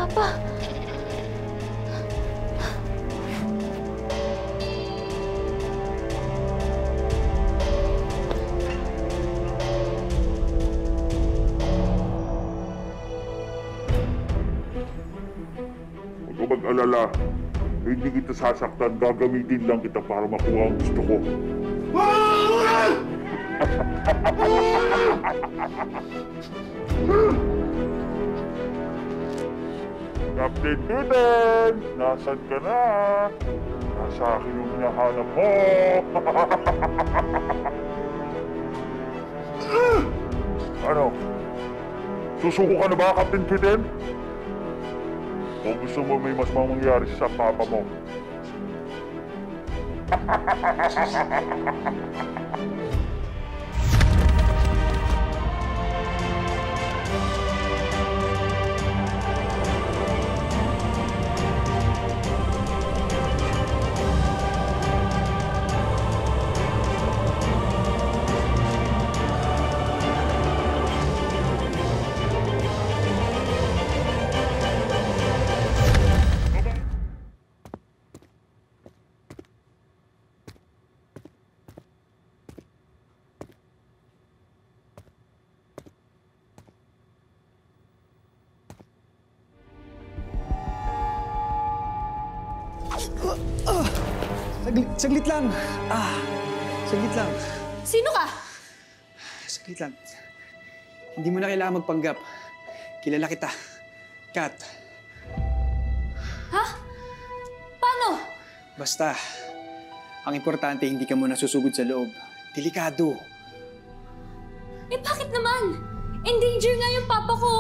Papa. Huwag ka mag-alala. Hindi kita sasaktan. Gagamitin lang kita para makuha ang gusto ko. Captain Eden! Nasaan ka na? Nasa akin yung hinahanap mo! Ano? Susuko ka na ba, Captain Eden? O gusto mo may mas mangyari sa papa mo? Saglit lang. Saglit lang. Sino ka? Saglit lang. Hindi mo na kailangan magpanggap. Kilala kita. Kat. Ha? Paano? Basta, ang importante hindi ka muna susugod sa loob. Delikado. Eh bakit naman? Endanger nga yung papa ko.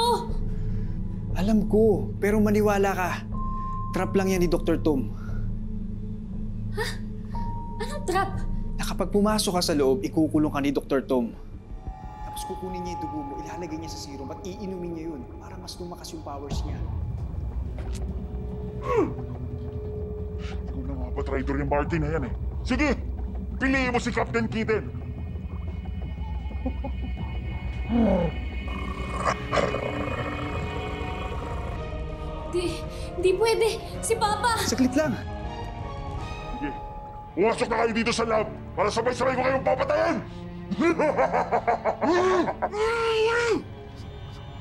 Alam ko, pero maniwala ka. Trap lang yan ni Dr. Tom. Anong trap? Na kapag pumasok ka sa loob, ikukulong ka ni Dr. Tom. Tapos kukunin niya yung dugo mo, ilalagay niya sa serum at iinumin niya yun para mas lumakas yung powers niya. Ikaw na nga ba traitor yung Martin na yan eh? Sige! Piliin mo si Captain Kitten! Di pwede. Si Papa. Saglit lang. Sige, pumasok na kayo dito sa lab para sabay-sabay ko kayong papatayin!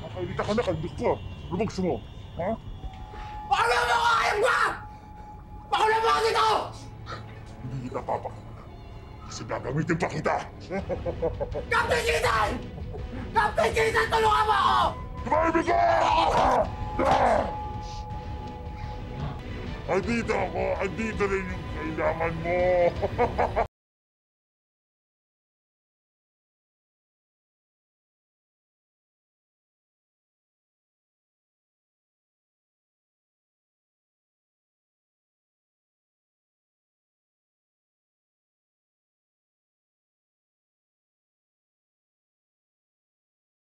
Nakailita ka na, kandok ko. Ano bang gusto mo? Ha? Pakulo mo ako! Ayam ka! Pakulo mo ako dito! Hindi kita papakita. Kasi gagamitin pa kita! Captain Kitan! Captain Kitan, tulungan mo ako! Tumahimik ka! Andito ako! Andito rin yung kailangan mo!